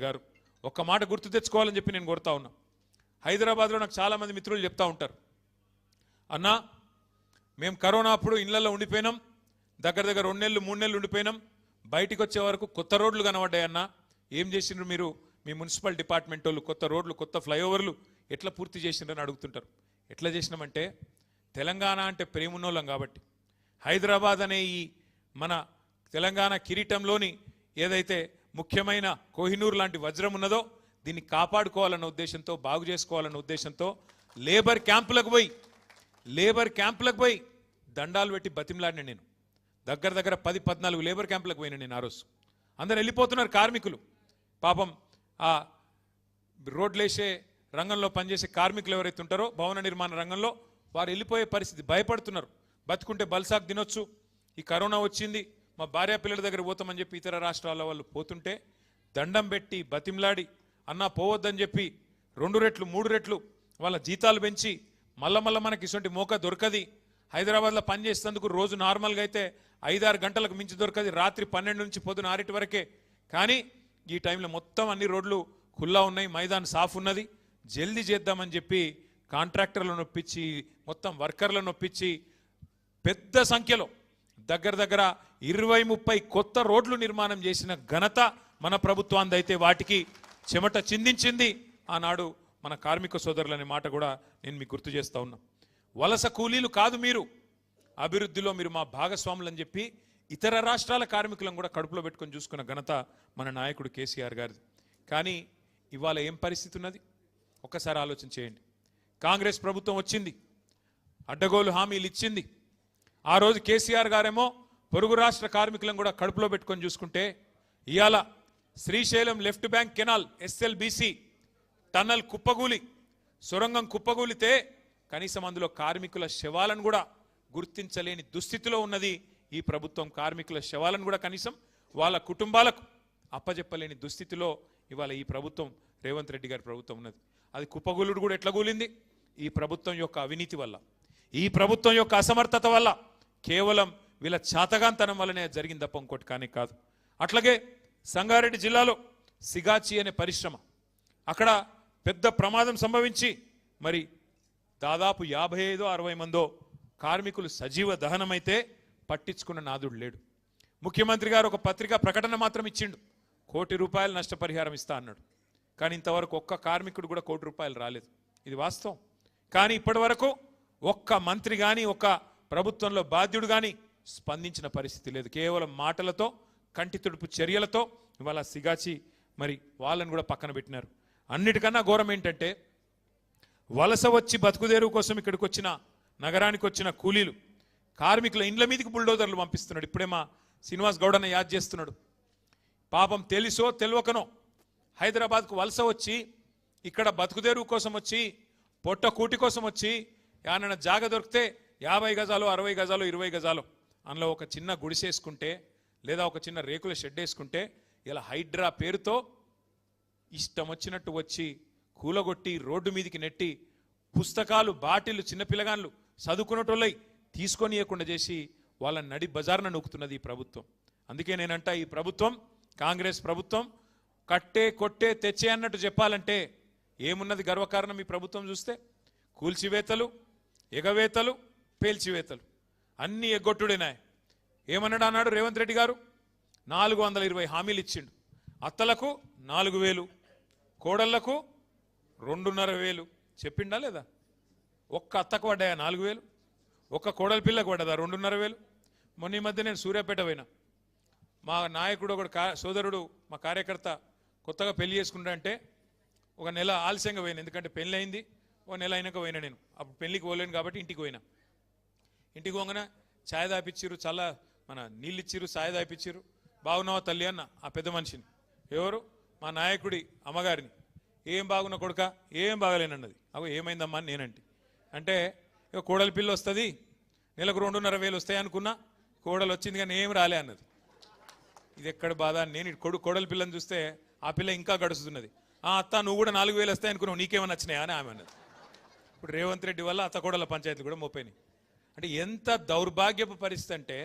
గారు ఒక్క మాట గుర్తు తెచ్చుకోవాలని చెప్పి నేను కోరుతా ఉన్నా. హైదరాబాద్లో నాకు చాలామంది మిత్రులు చెప్తా ఉంటారు, అన్నా మేము కరోనా అప్పుడు ఇళ్లలో ఉండిపోయినాం, దగ్గర 2 నెలలు 3 నెలలు ఉండిపోయినాం, బయటికి వచ్చే వరకు కొత్త రోడ్లు కనబడ్డాయన్నా, ఏం చేసిండ్రు మీరు, మీ మున్సిపల్ డిపార్ట్మెంట్ వాళ్ళు కొత్త రోడ్లు కొత్త ఫ్లైఓవర్లు ఎట్లా పూర్తి చేసిండ్రని అడుగుతుంటారు. ఎట్లా చేసినామంటే తెలంగాణ అంటే ప్రేమున్నోళ్ళం కాబట్టి, హైదరాబాద్ అనే ఈ మన తెలంగాణ కిరీటంలోని ఏదైతే ముఖ్యమైన కోహినూర్ లాంటి వజ్రం ఉన్నదో దీన్ని కాపాడుకోవాలన్న ఉద్దేశంతో, బాగు చేసుకోవాలన్న ఉద్దేశంతో లేబర్ క్యాంపులకు పోయి దండాలు పెట్టి బతిమలాడిన నేను. దగ్గర 10-14 లేబర్ క్యాంపులకు పోయినా నేను. ఆ రోజు అందరు వెళ్ళిపోతున్నారు కార్మికులు, పాపం ఆ రోడ్లేసే రంగంలో పనిచేసే కార్మికులు ఎవరైతే ఉంటారో భవన నిర్మాణ రంగంలో వారు వెళ్ళిపోయే పరిస్థితి, భయపడుతున్నారు. బతుకుంటే బల్సాకు తినొచ్చు, ఈ కరోనా వచ్చింది, మా భార్య పిల్లల దగ్గర పోతామని చెప్పి ఇతర రాష్ట్రాల వాళ్ళు పోతుంటే దండం పెట్టి బతిమలాడి అన్నా పోవద్దని చెప్పి 2 రెట్లు 3 రెట్లు వాళ్ళ జీతాలు పెంచి మళ్ళా మనకి ఇటువంటి మోక దొరకది. హైదరాబాద్లో పనిచేసేందుకు రోజు నార్మల్గా అయితే 5-6 గంటలకు మించి దొరకది, రాత్రి 12 నుంచి పొద్దున 6 వరకే. కానీ ఈ టైంలో మొత్తం అన్ని రోడ్లు ఖుల్లా ఉన్నాయి, మైదాన్ సాఫ్ ఉన్నది, జల్దీ చేద్దామని చెప్పి కాంట్రాక్టర్లను ఒప్పించి మొత్తం వర్కర్లను ఒప్పించి పెద్ద సంఖ్యలో దగ్గర 20-30 కొత్త రోడ్లు నిర్మాణం చేసిన ఘనత మన ప్రభుత్వాన్ని. అయితే వాటికి చెమట చిందించింది ఆనాడు మన కార్మిక సోదరులనే మాట కూడా నేను మీకు గుర్తు చేస్తా ఉన్నా. వలస కూలీలు కాదు మీరు, అభివృద్ధిలో మీరు మా భాగస్వాములు అని చెప్పి ఇతర రాష్ట్రాల కార్మికులను కూడా కడుపులో పెట్టుకొని చూసుకున్న ఘనత మన నాయకుడు కేసీఆర్ గారిది. కానీ ఇవాళ ఏం పరిస్థితి ఉన్నది ఒక్కసారి ఆలోచన చేయండి. కాంగ్రెస్ ప్రభుత్వం వచ్చింది, అడ్డగోలు హామీలు ఇచ్చింది. ఆ రోజు కేసీఆర్ గారేమో పొరుగు రాష్ట్ర కార్మికులను కూడా కడుపులో పెట్టుకొని చూసుకుంటే ఇవాళ Srisailam left bank canal SLBC tunnel కుప్పగూలి, సొరంగం కుప్పగూలితే కనీసం అందులో కార్మికుల శవాలను కూడా గుర్తించలేని దుస్థితిలో ఉన్నది ఈ ప్రభుత్వం. కార్మికుల శవాలను కూడా కనీసం వాళ్ళ కుటుంబాలకు అప్పచెప్పలేని దుస్థితిలో ఇవాళ ఈ ప్రభుత్వం, రేవంత్ రెడ్డి గారి ప్రభుత్వం ఉన్నది. అది కుప్పగూలుడు కూడా ఎట్లా కూలింది? ఈ ప్రభుత్వం యొక్క అవినీతి వల్ల, ఈ ప్రభుత్వం యొక్క అసమర్థత వల్ల, కేవలం వీళ్ళ చాతగాంతనం వల్లనే జరిగింది తప్ప ఇంకోటి కానీ కాదు. అట్లాగే సంగారెడ్డి జిల్లాలో సిగాచి అనే పరిశ్రమ, అక్కడ పెద్ద ప్రమాదం సంభవించి మరి దాదాపు 55-60 మందో కార్మికులు సజీవ దహనమైతే పట్టించుకున్న నాదుడు లేడు. ముఖ్యమంత్రి గారు ఒక పత్రికా ప్రకటన మాత్రం ఇచ్చిండు, ₹1 కోటి నష్టపరిహారం ఇస్తా అన్నాడు. కానీ ఇంతవరకు ఒక్క కార్మికుడు కూడా ₹1 కోటి రాలేదు. ఇది వాస్తవం. కానీ ఇప్పటి వరకు ఒక్క మంత్రి కానీ ఒక్క ప్రభుత్వంలో బాధ్యుడు కానీ స్పందించిన పరిస్థితి లేదు. కేవలం మాటలతో, కంటి తుడుపు చర్యలతో ఇవాళ సిగాచి మరి వాళ్ళని కూడా పక్కన పెట్టినారు. అన్నిటికన్నా ఘోరం ఏంటంటే వలస వచ్చి బతుకుదేరు కోసం ఇక్కడికి వచ్చిన, నగరానికి వచ్చిన కూలీలు కార్మికుల ఇండ్ల మీదకి బుల్డోజర్లు పంపిస్తున్నాడు. ఇప్పుడే మా శ్రీనివాస్ గౌడ్ అన్న యాద్ చేస్తున్నాడు. పాపం తెలిసో తెలియకనో హైదరాబాద్కు వలస వచ్చి ఇక్కడ బతుకుదేరు కోసం వచ్చి, పొట్ట కూటి కోసం వచ్చి ఏమన్నా జాగ దొరికితే 50 గజాలు 60 గజాలు 20 గజాలు అందులో ఒక చిన్న గుడిసేసుకుంటే లేదా ఒక చిన్న రేకుల షెడ్ వేసుకుంటే ఇలా హైడ్రా పేరుతో ఇష్టం వచ్చినట్టు వచ్చి కూలగొట్టి రోడ్డు మీదికి నెట్టి పుస్తకాలు బాటిళ్ళు చిన్నపిల్లగాళ్ళు చదువుకున్నటోళ్ళై తీసుకొనియకుండా చేసి వాళ్ళ నడి బజార్న నొక్కుతున్నది ఈ ప్రభుత్వం. అందుకే నేనంట ఈ ప్రభుత్వం, కాంగ్రెస్ ప్రభుత్వం కట్టే కొట్టే తెచ్చే అన్నట్టు చెప్పాలంటే ఏమున్నది గర్వకారణం? ఈ ప్రభుత్వం చూస్తే కూల్చివేతలు, ఎగవేతలు, పేల్చివేతలు అన్నీ ఎగ్గొట్టుడేనాయి. ఏమన్నాడు అన్నాడు రేవంత్ రెడ్డి గారు? 420 హామీలు ఇచ్చిండు. అత్తలకు 4000, కోడళ్లకు 2,500 చెప్పిండా లేదా? ఒక్క అత్తకు పడ్డాయా 4000? ఒక్క కోడల పిల్లకు పడ్డదా 2,500? మొన్న ఈ మధ్య నేను సూర్యాపేట పోయినా, మా నాయకుడు ఒక సోదరుడు, మా కార్యకర్త కొత్తగా పెళ్లి చేసుకుంటా అంటే ఒక నెల ఆలస్యంగా పోయినా, ఎందుకంటే పెళ్ళి అయింది, ఒక నెల అయినాక పోయినా. నేను అప్పుడు పెళ్ళికి పోలేను కాబట్టి ఇంటికి పోయినా. ఇంటికి పోగానే ఛాయ్ దాపిచ్చిర్రు, చల్ల మన నీళ్ళు ఇచ్చిర్రు, ఛాయ్ దాపిచ్చిర్రు. బాగున్నావా తల్లి అన్న ఆ పెద్ద మనిషిని, ఎవరు మా నాయకుడి అమ్మగారిని. ఏం బాగున్నా కొడుక? ఏం బాగలేనన్నది. అగో ఏమైందమ్మా అని నేనంటే, అంటే ఇక కోడలి పిల్ల వస్తుంది, నెలకు 2,500 వస్తాయి అనుకున్నా, కోడలు వచ్చింది కానీ ఏం రాలే అన్నది. ఇది ఎక్కడ బాధ? నేను కోడలి పిల్లని చూస్తే ఆ పిల్ల ఇంకా గడుస్తున్నది. అత్త నువ్వు కూడా 4,000 వస్తాయి అనుకున్నావు, నీకేమన్నా వచ్చినాయా అని ఆమె అన్నది. ఇప్పుడు రేవంత్ రెడ్డి వల్ల అత్త కోడల పంచాయతీలు కూడా మోపోయినాయి. అంటే ఎంత దౌర్భాగ్యపు పరిస్థితి అంటే